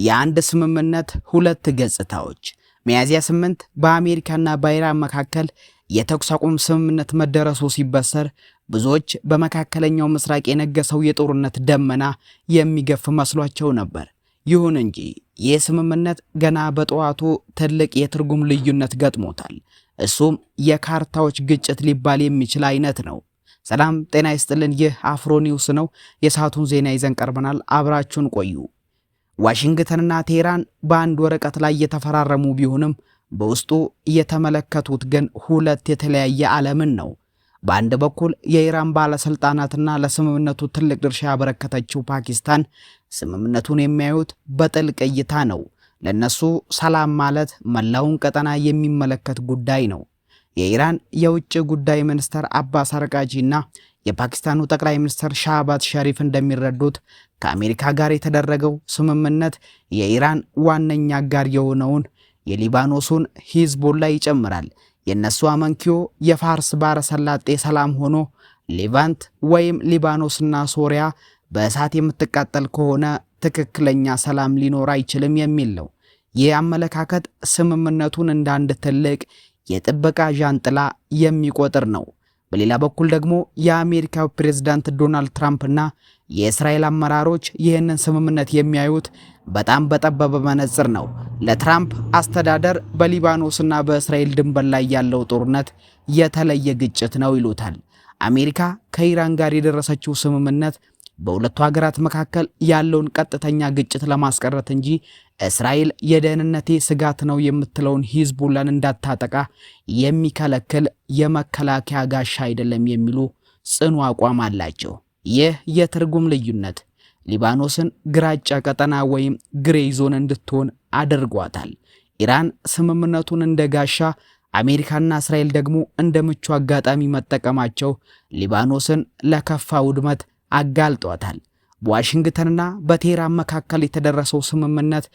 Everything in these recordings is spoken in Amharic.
የአንድ ስምምነት ሁለት ገጽታዎች። ሚያዝያ 8 በአሜሪካና በኢራን መካከል የተኩስ አቁም ስምምነት መደረሱ ሲበሰር ብዙዎች በመካከለኛው ምስራቅ የነገሰው የጦርነት ደመና የሚገፍ መስሏቸው ነበር። ይሁን እንጂ ይህ ስምምነት ገና በጠዋቱ ትልቅ የትርጉም ልዩነት ገጥሞታል። እሱም የካርታዎች ግጭት ሊባል የሚችል አይነት ነው። ሰላም ጤና ይስጥልን። ይህ አፍሮ ኒውስ ነው። የሰዓቱን ዜና ይዘን ቀርበናል። አብራችሁን ቆዩ። ዋሽንግተንና ቴህራን በአንድ ወረቀት ላይ የተፈራረሙ ቢሆንም በውስጡ የተመለከቱት ግን ሁለት የተለያየ ዓለምን ነው። በአንድ በኩል የኢራን ባለስልጣናትና ለስምምነቱ ትልቅ ድርሻ ያበረከተችው ፓኪስታን ስምምነቱን የሚያዩት በጥልቅ እይታ ነው። ለነሱ ሰላም ማለት መላውን ቀጠና የሚመለከት ጉዳይ ነው። የኢራን የውጭ ጉዳይ ሚኒስትር አባስ አርጋቺና የፓኪስታኑ ጠቅላይ ሚኒስትር ሻህባዝ ሸሪፍ እንደሚረዱት ከአሜሪካ ጋር የተደረገው ስምምነት የኢራን ዋነኛ አጋር የሆነውን የሊባኖሱን ሂዝቦላ ይጨምራል። የነሱ አመንኪዮ የፋርስ ባሕረ ሰላጤ ሰላም ሆኖ ሌቫንት ወይም ሊባኖስና ሶሪያ በእሳት የምትቃጠል ከሆነ ትክክለኛ ሰላም ሊኖር አይችልም የሚል ነው። ይህ አመለካከት ስምምነቱን እንደ አንድ ትልቅ የጥበቃ ዣንጥላ የሚቆጥር ነው። በሌላ በኩል ደግሞ የአሜሪካው ፕሬዝዳንት ዶናልድ ትራምፕና የእስራኤል አመራሮች ይህንን ስምምነት የሚያዩት በጣም በጠበበ መነጽር ነው። ለትራምፕ አስተዳደር በሊባኖስና በእስራኤል ድንበር ላይ ያለው ጦርነት የተለየ ግጭት ነው ይሉታል። አሜሪካ ከኢራን ጋር የደረሰችው ስምምነት በሁለቱ ሀገራት መካከል ያለውን ቀጥተኛ ግጭት ለማስቀረት እንጂ እስራኤል የደህንነቴ ስጋት ነው የምትለውን ሂዝቦላን እንዳታጠቃ የሚከለክል የመከላከያ ጋሻ አይደለም የሚሉ ጽኑ አቋም አላቸው። ይህ የትርጉም ልዩነት ሊባኖስን ግራጫ ቀጠና ወይም ግሬ ዞን እንድትሆን አድርጓታል። ኢራን ስምምነቱን እንደ ጋሻ፣ አሜሪካና እስራኤል ደግሞ እንደ ምቹ አጋጣሚ መጠቀማቸው ሊባኖስን ለከፋ ውድመት አጋልጧታል። በዋሽንግተንና በቴህራን መካከል የተደረሰው ስምምነት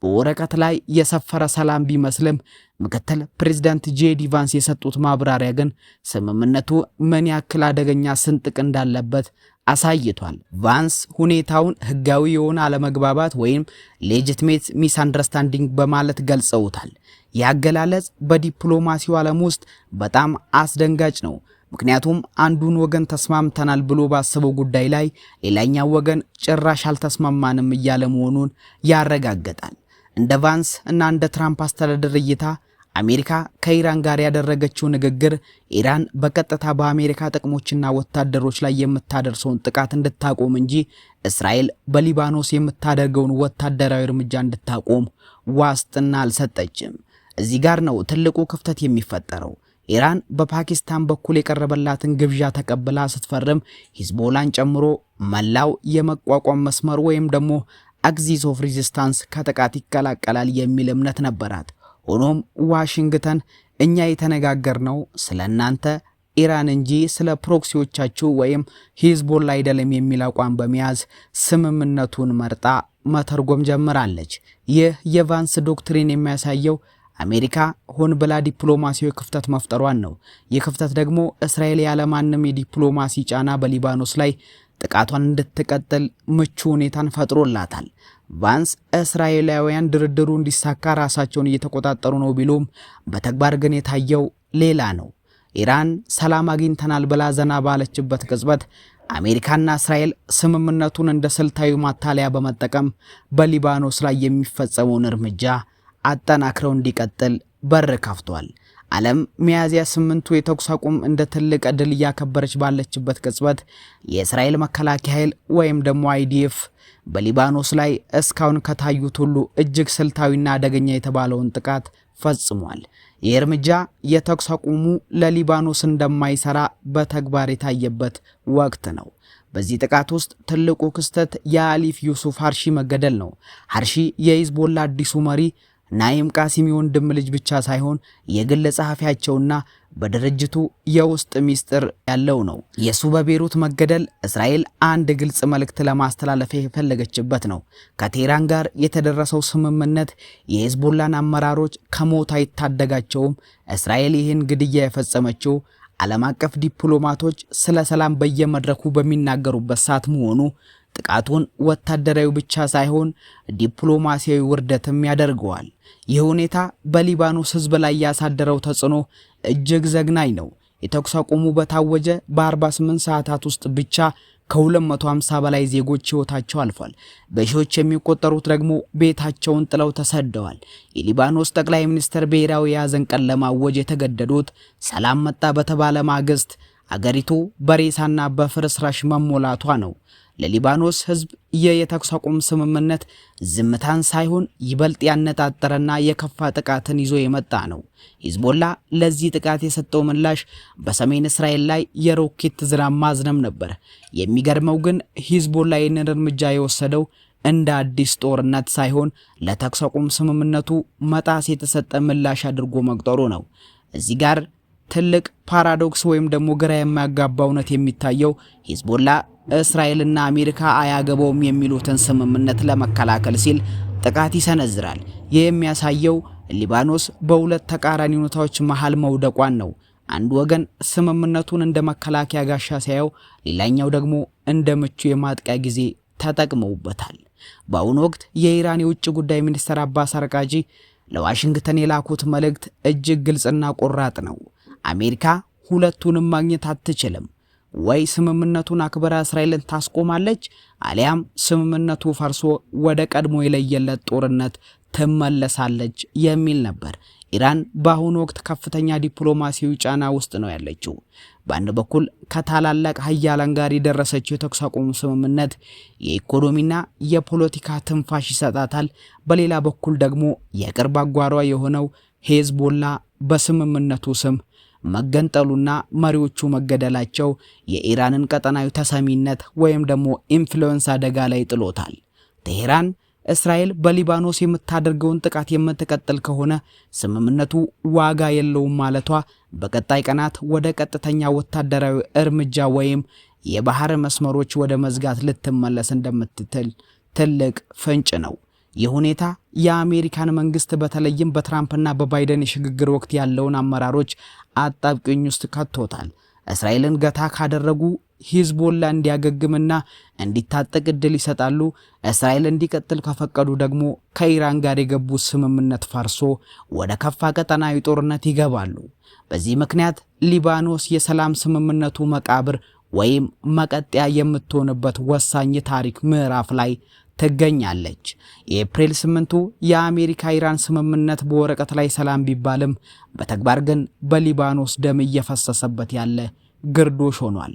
በወረቀት ላይ የሰፈረ ሰላም ቢመስልም ምክትል ፕሬዝዳንት ጄዲ ቫንስ የሰጡት ማብራሪያ ግን ስምምነቱ ምን ያክል አደገኛ ስንጥቅ እንዳለበት አሳይቷል። ቫንስ ሁኔታውን ህጋዊ የሆነ አለመግባባት ወይም ሌጂቲሜት ሚስ አንደርስታንዲንግ በማለት ገልጸውታል። ያገላለጽ በዲፕሎማሲው ዓለም ውስጥ በጣም አስደንጋጭ ነው። ምክንያቱም አንዱን ወገን ተስማምተናል ብሎ ባሰበው ጉዳይ ላይ ሌላኛው ወገን ጭራሽ አልተስማማንም እያለ መሆኑን ያረጋግጣል። እንደ ቫንስ እና እንደ ትራምፕ አስተዳደር እይታ አሜሪካ ከኢራን ጋር ያደረገችው ንግግር ኢራን በቀጥታ በአሜሪካ ጥቅሞችና ወታደሮች ላይ የምታደርሰውን ጥቃት እንድታቆም እንጂ እስራኤል በሊባኖስ የምታደርገውን ወታደራዊ እርምጃ እንድታቆም ዋስትና አልሰጠችም። እዚህ ጋር ነው ትልቁ ክፍተት የሚፈጠረው። ኢራን በፓኪስታን በኩል የቀረበላትን ግብዣ ተቀብላ ስትፈርም ሂዝቦላን ጨምሮ መላው የመቋቋም መስመር ወይም ደግሞ አክሲስ ኦፍ ሬዚስታንስ ከጥቃት ይቀላቀላል የሚል እምነት ነበራት። ሆኖም ዋሽንግተን እኛ የተነጋገርነው ስለናንተ ኢራን እንጂ ስለ ፕሮክሲዎቻችሁ ወይም ሂዝቦላ አይደለም የሚል አቋም በመያዝ ስምምነቱን መርጣ መተርጎም ጀምራለች። ይህ የቫንስ ዶክትሪን የሚያሳየው አሜሪካ ሆን ብላ ዲፕሎማሲያዊ ክፍተት መፍጠሯን ነው። ይህ ክፍተት ደግሞ እስራኤል ያለማንም የዲፕሎማሲ ጫና በሊባኖስ ላይ ጥቃቷን እንድትቀጥል ምቹ ሁኔታን ፈጥሮላታል። ቫንስ እስራኤላውያን ድርድሩ እንዲሳካ ራሳቸውን እየተቆጣጠሩ ነው ቢሉም በተግባር ግን የታየው ሌላ ነው። ኢራን ሰላም አግኝተናል ብላ ዘና ባለችበት ቅጽበት አሜሪካና እስራኤል ስምምነቱን እንደ ስልታዊ ማታለያ በመጠቀም በሊባኖስ ላይ የሚፈጸመውን እርምጃ አጠናክረው እንዲቀጥል በር ከፍቷል። ዓለም ሚያዝያ 8 የተኩስ አቁም እንደ ትልቅ ድል እያከበረች ባለችበት ቅጽበት የእስራኤል መከላከያ ኃይል ወይም ደግሞ አይዲኤፍ በሊባኖስ ላይ እስካሁን ከታዩት ሁሉ እጅግ ስልታዊና አደገኛ የተባለውን ጥቃት ፈጽሟል። ይህ እርምጃ የተኩስ አቁሙ ለሊባኖስ እንደማይሰራ በተግባር የታየበት ወቅት ነው። በዚህ ጥቃት ውስጥ ትልቁ ክስተት የአሊፍ ዩሱፍ ሀርሺ መገደል ነው። ሀርሺ የሂዝቦላ አዲሱ መሪ ናይም ቃሲም ወንድም ልጅ ብቻ ሳይሆን የግል ጸሐፊያቸውና በድርጅቱ የውስጥ ሚስጥር ያለው ነው። የሱ በቤሩት መገደል እስራኤል አንድ ግልጽ መልእክት ለማስተላለፍ የፈለገችበት ነው። ከቴህራን ጋር የተደረሰው ስምምነት የሂዝቦላን አመራሮች ከሞት አይታደጋቸውም። እስራኤል ይህን ግድያ የፈጸመችው ዓለም አቀፍ ዲፕሎማቶች ስለ ሰላም በየመድረኩ በሚናገሩበት ሰዓት መሆኑ ጥቃቱን ወታደራዊ ብቻ ሳይሆን ዲፕሎማሲያዊ ውርደትም ያደርገዋል። ይህ ሁኔታ በሊባኖስ ሕዝብ ላይ ያሳደረው ተጽዕኖ እጅግ ዘግናኝ ነው። የተኩስ አቁሙ በታወጀ በ48 ሰዓታት ውስጥ ብቻ ከ250 በላይ ዜጎች ሕይወታቸው አልፏል። በሺዎች የሚቆጠሩት ደግሞ ቤታቸውን ጥለው ተሰደዋል። የሊባኖስ ጠቅላይ ሚኒስትር ብሔራዊ የሐዘን ቀን ለማወጅ የተገደዱት ሰላም መጣ በተባለ ማግስት አገሪቱ በሬሳና በፍርስራሽ መሞላቷ ነው። ለሊባኖስ ሕዝብ የተኩስ አቁም ስምምነት ዝምታን ሳይሆን ይበልጥ ያነጣጠረና የከፋ ጥቃትን ይዞ የመጣ ነው። ሂዝቦላ ለዚህ ጥቃት የሰጠው ምላሽ በሰሜን እስራኤል ላይ የሮኬት ዝናብ ማዝነብ ነበር። የሚገርመው ግን ሂዝቦላ ይህንን እርምጃ የወሰደው እንደ አዲስ ጦርነት ሳይሆን ለተኩስ አቁም ስምምነቱ መጣስ የተሰጠ ምላሽ አድርጎ መቁጠሩ ነው። እዚህ ጋር ትልቅ ፓራዶክስ ወይም ደግሞ ግራ የማያጋባ እውነት የሚታየው ሂዝቦላ እስራኤልና አሜሪካ አያገባውም የሚሉትን ስምምነት ለመከላከል ሲል ጥቃት ይሰነዝራል። ይህ የሚያሳየው ሊባኖስ በሁለት ተቃራኒ ሁኔታዎች መሃል መውደቋን ነው። አንዱ ወገን ስምምነቱን እንደ መከላከያ ጋሻ ሲያየው፣ ሌላኛው ደግሞ እንደ ምቹ የማጥቂያ ጊዜ ተጠቅመውበታል። በአሁኑ ወቅት የኢራን የውጭ ጉዳይ ሚኒስትር አባስ አርቃጂ ለዋሽንግተን የላኩት መልእክት እጅግ ግልጽና ቆራጥ ነው። አሜሪካ ሁለቱንም ማግኘት አትችልም። ወይ ስምምነቱን አክብራ እስራኤልን ታስቆማለች፣ አሊያም ስምምነቱ ፈርሶ ወደ ቀድሞ የለየለት ጦርነት ትመለሳለች የሚል ነበር። ኢራን በአሁኑ ወቅት ከፍተኛ ዲፕሎማሲያዊ ጫና ውስጥ ነው ያለችው። በአንድ በኩል ከታላላቅ ሀያላን ጋር የደረሰችው የተኩስ አቁም ስምምነት የኢኮኖሚና የፖለቲካ ትንፋሽ ይሰጣታል። በሌላ በኩል ደግሞ የቅርብ አጓሯ የሆነው ሂዝቦላ በስምምነቱ ስም መገንጠሉና መሪዎቹ መገደላቸው የኢራንን ቀጠናዊ ተሰሚነት ወይም ደግሞ ኢንፍሉዌንስ አደጋ ላይ ጥሎታል። ቴሄራን እስራኤል በሊባኖስ የምታደርገውን ጥቃት የምትቀጥል ከሆነ ስምምነቱ ዋጋ የለውም ማለቷ በቀጣይ ቀናት ወደ ቀጥተኛ ወታደራዊ እርምጃ ወይም የባህር መስመሮች ወደ መዝጋት ልትመለስ እንደምትችል ትልቅ ፍንጭ ነው። ይህ ሁኔታ የአሜሪካን መንግስት በተለይም በትራምፕና በባይደን የሽግግር ወቅት ያለውን አመራሮች አጣብቂኝ ውስጥ ከቶታል። እስራኤልን ገታ ካደረጉ ሂዝቦላ እንዲያገግምና እንዲታጠቅ እድል ይሰጣሉ። እስራኤል እንዲቀጥል ከፈቀዱ ደግሞ ከኢራን ጋር የገቡት ስምምነት ፈርሶ ወደ ከፋ ቀጠናዊ ጦርነት ይገባሉ። በዚህ ምክንያት ሊባኖስ የሰላም ስምምነቱ መቃብር ወይም መቀጠያ የምትሆንበት ወሳኝ ታሪክ ምዕራፍ ላይ ትገኛለች። የኤፕሪል 8ቱ የአሜሪካ ኢራን ስምምነት በወረቀት ላይ ሰላም ቢባልም በተግባር ግን በሊባኖስ ደም እየፈሰሰበት ያለ ግርዶሽ ሆኗል።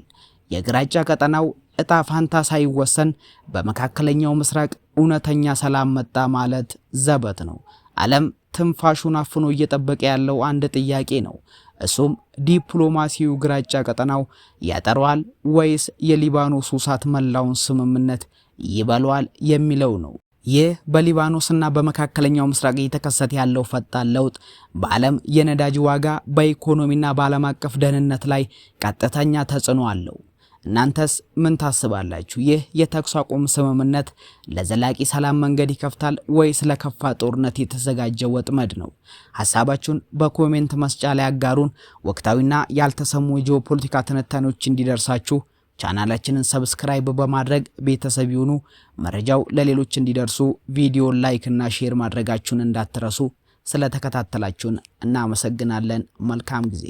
የግራጫ ቀጠናው እጣ ፋንታ ሳይወሰን በመካከለኛው ምስራቅ እውነተኛ ሰላም መጣ ማለት ዘበት ነው። ዓለም ትንፋሹን አፍኖ እየጠበቀ ያለው አንድ ጥያቄ ነው። እሱም ዲፕሎማሲው ግራጫ ቀጠናው ያጠረዋል ወይስ የሊባኖስ እሳት መላውን ስምምነት ይበለዋል የሚለው ነው። ይህ በሊባኖስና በመካከለኛው ምስራቅ እየተከሰተ ያለው ፈጣን ለውጥ በዓለም የነዳጅ ዋጋ፣ በኢኮኖሚና በዓለም አቀፍ ደህንነት ላይ ቀጥተኛ ተጽዕኖ አለው። እናንተስ ምን ታስባላችሁ? ይህ የተኩስ አቁም ስምምነት ለዘላቂ ሰላም መንገድ ይከፍታል ወይስ ለከፋ ጦርነት የተዘጋጀ ወጥመድ ነው? ሐሳባችሁን በኮሜንት መስጫ ላይ አጋሩን። ወቅታዊና ያልተሰሙ የጂኦፖለቲካ ትንታኔዎች እንዲደርሳችሁ ቻናላችንን ሰብስክራይብ በማድረግ ቤተሰብ ይሁኑ። መረጃው ለሌሎች እንዲደርሱ ቪዲዮ ላይክ እና ሼር ማድረጋችሁን እንዳትረሱ። ስለተከታተላችሁን እናመሰግናለን። መልካም ጊዜ